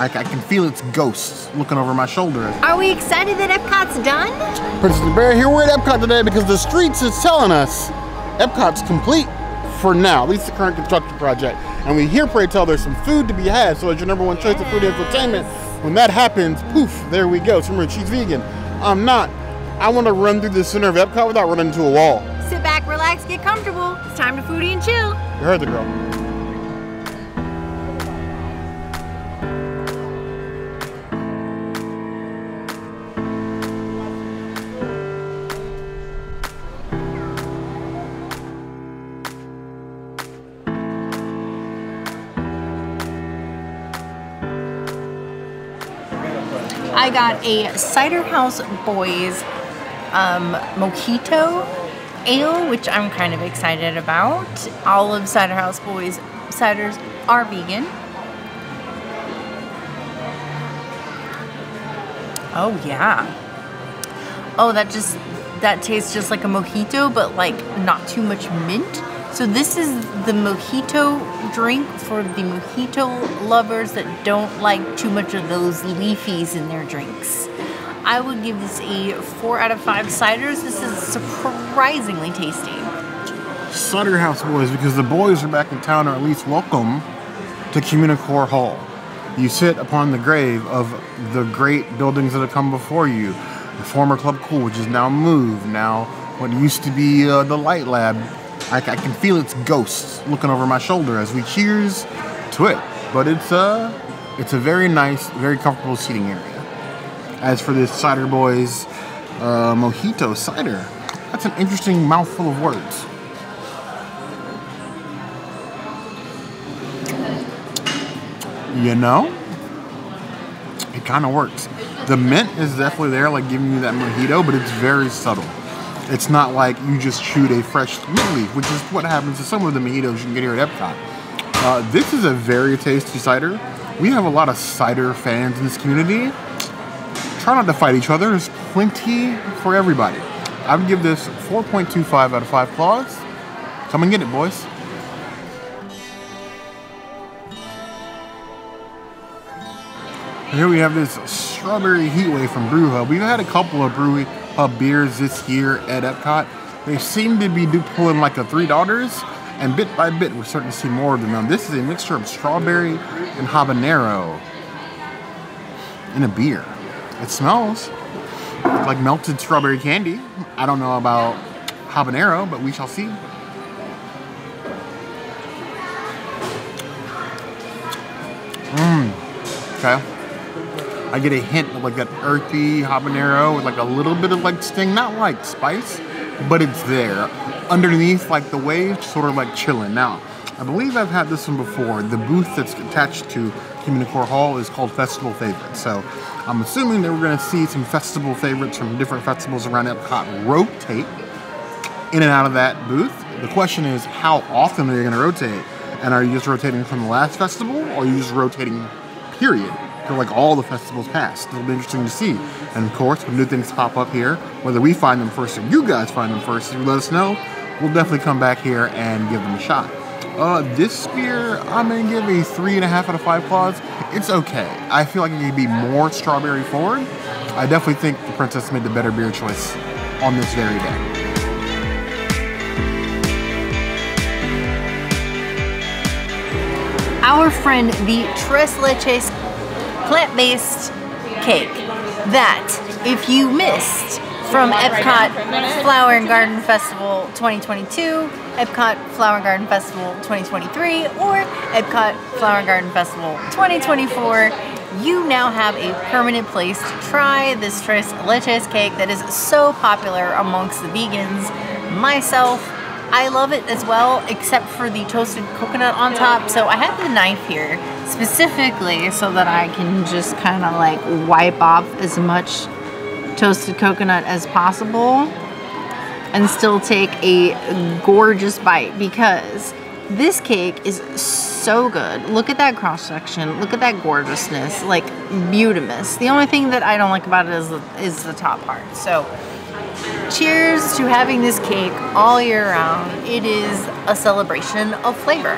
I can feel its ghosts looking over my shoulder. Are we excited that Epcot's done? Princess Bear, here we're at Epcot today because the streets is telling us Epcot's complete for now, at least the current construction project. And we hear, pray tell, there's some food to be had. So as your number one choice of food entertainment, when that happens, poof, there we go. So remember, she's vegan. I'm not. I want to run through the center of Epcot without running into a wall. Sit back, relax, get comfortable. It's time to foodie and chill. You heard the girl. I got a Cider House Boys mojito ale, which I'm kind of excited about. All of Cider House Boys ciders are vegan. Oh yeah. Oh, that tastes just like a mojito, but like not too much mint. So this is the mojito drink for the mojito lovers that don't like too much of those leafies in their drinks. I would give this a 4 out of 5 ciders. This is surprisingly tasty. Cider House Boys, because the boys are back in town, or at least welcome to CommuniCore Hall. You sit upon the grave of the great buildings that have come before you. The former Club Cool, which is now moved. Now what used to be the Light Lab. I can feel its ghosts looking over my shoulder as we cheers to it. But it's a very nice, very comfortable seating area. As for this Cider Boys mojito cider, that's an interesting mouthful of words. You know, it kind of works. The mint is definitely there, like giving you that mojito, but it's very subtle. It's not like you just chewed a fresh mint leaf, which is what happens to some of the mojitos you can get here at Epcot. This is a very tasty cider. We have a lot of cider fans in this community. Try not to fight each other. There's plenty for everybody. I would give this 4.25 out of 5 claws. Come and get it, boys. Here we have this strawberry heat wave from Brew Hub. We've had a couple of Brew Hub beers this year at Epcot. They seem to be pulling like the Three Daughters, and bit by bit we're starting to see more of them. Now this is a mixture of strawberry and habanero in a beer. It smells like melted strawberry candy. I don't know about habanero, but we shall see. Okay. I get a hint of like that earthy habanero with like a little bit of like sting, not like spice, but it's there. Underneath like the waves, sort of like chilling. Now, I believe I've had this one before. The booth that's attached to CommuniCore Hall is called Festival Favorites. So I'm assuming that we're gonna see some festival favorites from different festivals around Epcot rotate in and out of that booth. The question is, how often are you gonna rotate? And are you just rotating from the last festival, or are you just rotating, period? Like all the festivals past. It'll be interesting to see. And of course, when new things pop up here, whether we find them first or you guys find them first, if you let us know, we'll definitely come back here and give them a shot. This beer, I'm gonna give a 3.5 out of 5 claws. It's okay. I feel like it could be more strawberry forward. I definitely think the Princess made the better beer choice on this very day. Our friend, the Tres Leches plant-based cake that, if you missed from Epcot Flower and Garden Festival 2022, Epcot Flower and Garden Festival 2023, or Epcot Flower and Garden Festival 2024, you now have a permanent place to try this Tres Leches cake that is so popular amongst the vegans. Myself, I love it as well, except for the toasted coconut on top. So I have the knife here specifically so that I can just kind of like wipe off as much toasted coconut as possible and still take a gorgeous bite, because this cake is so good. Look at that cross section. Look at that gorgeousness, like beautimous. The only thing that I don't like about it is the top part. So cheers to having this cake all year round. It is a celebration of flavor.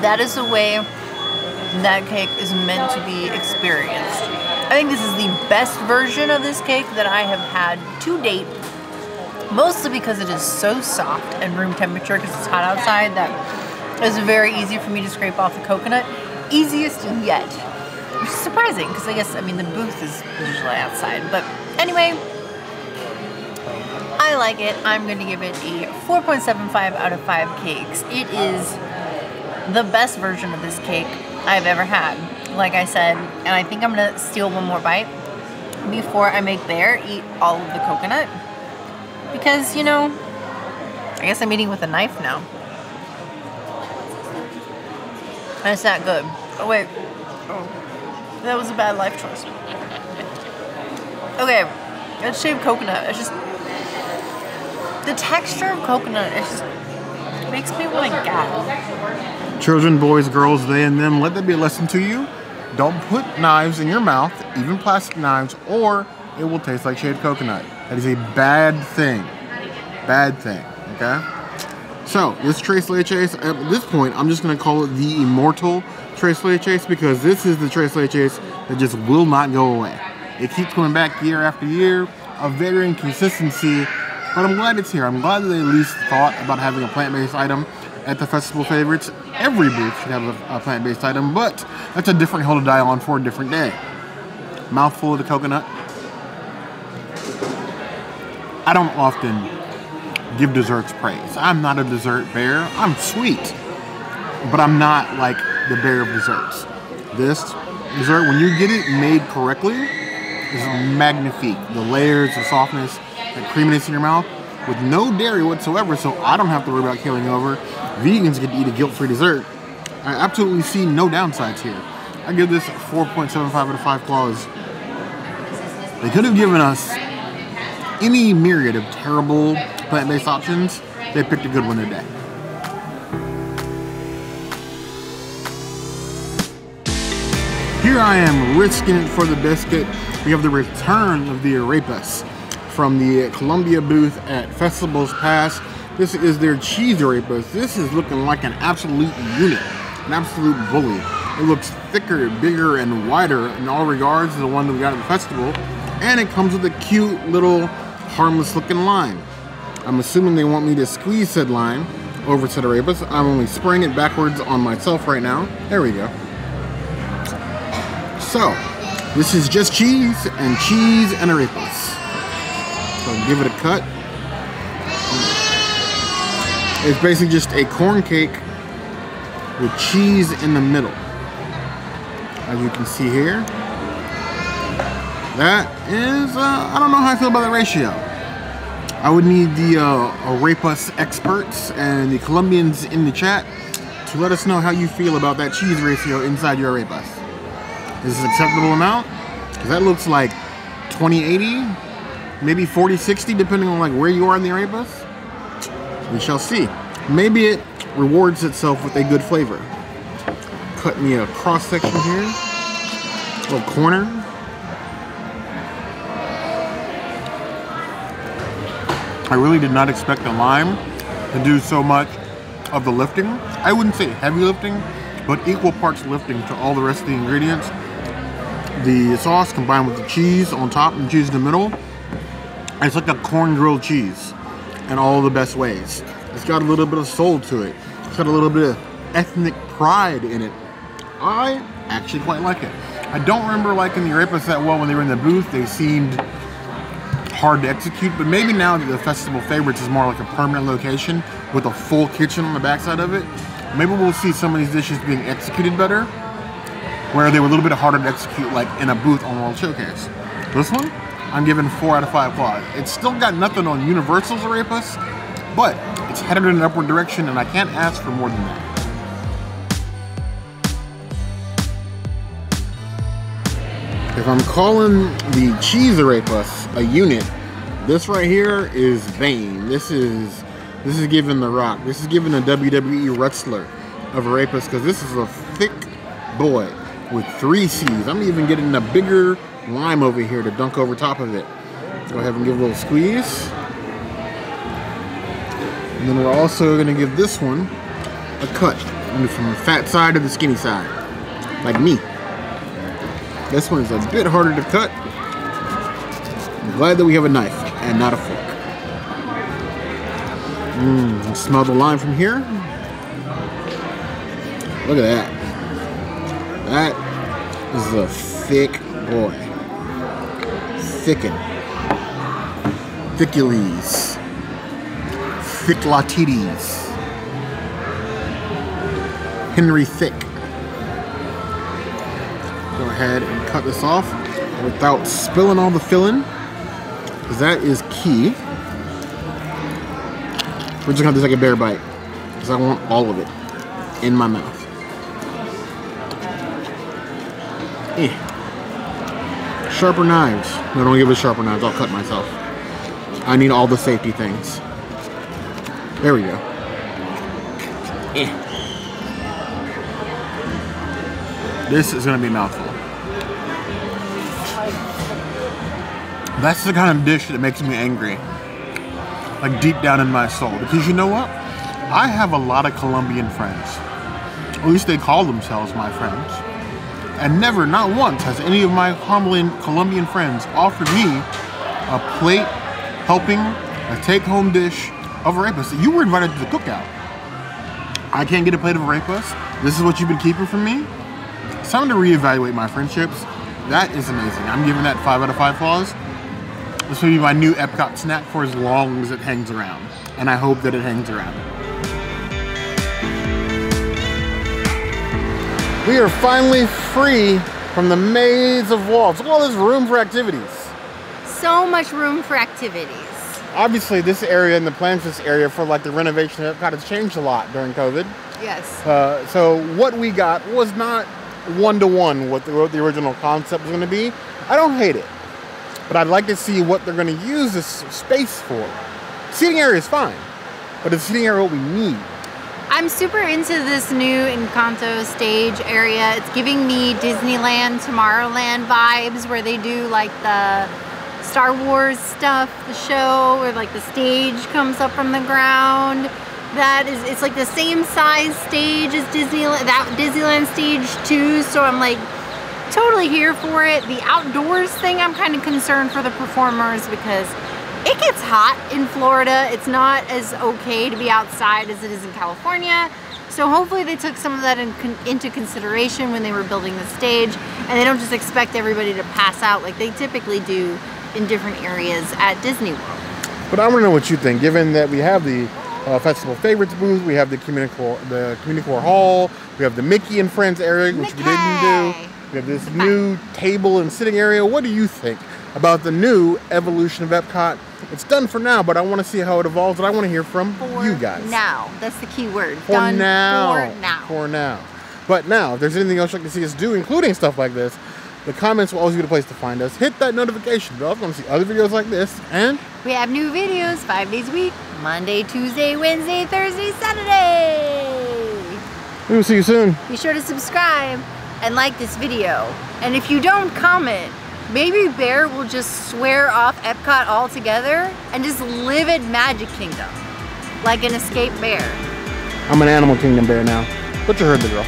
That is the way that cake is meant to be experienced. I think this is the best version of this cake that I have had to date, mostly because it is so soft and room temperature because it's hot outside that it's very easy for me to scrape off the coconut. Easiest yet. Which is surprising because I guess, I mean, the booth is usually outside. But anyway, I like it. I'm going to give it a 4.75 out of 5 cakes. It is the best version of this cake I've ever had, like I said. And I think I'm going to steal one more bite before I make Bear eat all of the coconut. Because, you know, I guess I'm eating with a knife now. And it's that good. Oh, wait. Oh, that was a bad life choice. Okay, it's shaved coconut. It's just, the texture of coconut, it just makes me want to gag. Children, boys, girls, they and them, let that be a lesson to you. Don't put knives in your mouth, even plastic knives, or it will taste like shaved coconut. That is a bad thing. Bad thing, okay? So, this Tres Leches, at this point, I'm just going to call it the immortal Tres Leches because this is the Tres Leches that just will not go away. It keeps coming back year after year, of varying consistency, but I'm glad it's here. I'm glad that they at least thought about having a plant-based item at the Festival Favorites. Every booth should have a plant-based item, but that's a different hill to die on for a different day. Mouthful of the coconut. I don't often give desserts praise. I'm not a dessert bear. I'm sweet, but I'm not like the bear of desserts. This dessert, when you get it made correctly, is magnifique. The layers, the softness, the creaminess in your mouth with no dairy whatsoever, so I don't have to worry about killing over. Vegans get to eat a guilt-free dessert. I absolutely see no downsides here. I give this 4.75 out of 5 claws. They could have given us any myriad of terrible plant-based options. They picked a good one today. Here I am risking it for the biscuit. We have the return of the arepas from the Colombia booth at Festivals Pass. This is their cheese arepas. This is looking like an absolute unit, an absolute bully. It looks thicker, bigger, and wider in all regards to the one that we got at the festival. And it comes with a cute little harmless looking line. I'm assuming they want me to squeeze said line over to the arepas. I'm only spraying it backwards on myself right now. There we go. So, this is just cheese and arepas. So give it a cut. It's basically just a corn cake with cheese in the middle. As you can see here. That is, I don't know how I feel about the ratio. I would need the arepas experts and the Colombians in the chat to let us know how you feel about that cheese ratio inside your arepas. Is this an acceptable amount? Because that looks like 20-80, maybe 40-60, depending on like where you are in the arepas. We shall see. Maybe it rewards itself with a good flavor. Cut me a cross section here, a little corner. I really did not expect the lime to do so much of the lifting. I wouldn't say heavy lifting, but equal parts lifting to all the rest of the ingredients. The sauce combined with the cheese on top and cheese in the middle. It's like a corn grilled cheese in all the best ways. It's got a little bit of soul to it. It's got a little bit of ethnic pride in it. I actually quite like it. I don't remember liking the arepas that well when they were in the booth. They seemed hard to execute, but maybe now that the Festival Favorites is more like a permanent location with a full kitchen on the backside of it, maybe we'll see some of these dishes being executed better, where they were a little bit harder to execute like in a booth on World Showcase. This one, I'm giving 4 out of 5 claws. It's still got nothing on Universal's arepas, but it's headed in an upward direction and I can't ask for more than that. If I'm calling the cheese arepas a unit, this right here is vain. This is giving The Rock. This is giving a WWE wrestler of arepas because this is a thick boy with 3 C's. I'm even getting a bigger lime over here to dunk over top of it. Go ahead and give a little squeeze. And then we're also going to give this one a cut from the fat side to the skinny side. like me. This one is a bit harder to cut. I'm glad that we have a knife and not a fork. Smell the lime from here. Look at that. That is a thick boy. Thicken. Thickules. Thicklatides. Henry Thick. Go ahead and cut this off without spilling all the filling, because that is key. We're just gonna have to take a bare bite, because I want all of it in my mouth. Sharper knives. No, don't give us sharper knives. I'll cut myself. I need all the safety things. There we go. This is gonna be a mouthful. That's the kind of dish that makes me angry. Like deep down in my soul. Because you know what? I have a lot of Colombian friends. At least they call themselves my friends. And never, not once, has any of my Colombian friends offered me a plate, helping, a take-home dish of arepas. You were invited to the cookout. I can't get a plate of arepas. This is what you've been keeping from me? It's time to reevaluate my friendships. That is amazing. I'm giving that 5 out of 5 claws. This will be my new EPCOT snack for as long as it hangs around. And I hope that it hangs around. We are finally free from the maze of walls. Look at all this room for activities. So much room for activities. Obviously, this area and the plans for this area for like the renovation of EPCOT has changed a lot during COVID. Yes. So what we got was not one-to-one what the original concept was going to be. I don't hate it, but I'd like to see what they're going to use this space for. Seating area is fine, but is seating area what we need? I'm super into this new Encanto stage area. It's giving me Disneyland, Tomorrowland vibes, where they do like the Star Wars stuff, the show, where like the stage comes up from the ground. It's like the same size stage as Disneyland stage 2, so I'm like totally here for it. The outdoors thing, I'm kind of concerned for the performers because it gets hot in Florida. It's not as okay to be outside as it is in California. So hopefully they took some of that into consideration when they were building the stage, and they don't just expect everybody to pass out like they typically do in different areas at Disney World. But I want to know what you think, given that we have the Festival Favorites booth, we have the CommuniCore Hall, we have the Mickey and Friends area, which we didn't do. We have this new table and sitting area. What do you think about the new evolution of EPCOT? It's done for now, but I want to see how it evolves, and I want to hear from you guys. For now. That's the key word. For done now. For now. For now. But now, if there's anything else you'd like to see us do, including stuff like this, the comments will always be the place to find us. Hit that notification bell if you want to see other videos like this. And we have new videos 5 days a week. Monday, Tuesday, Wednesday, Thursday, Saturday. We will see you soon. Be sure to subscribe and like this video. And if you don't comment, Baby Bear will just swear off EPCOT altogether and just live at Magic Kingdom like an escaped bear. I'm an Animal Kingdom bear now. But you heard the girl.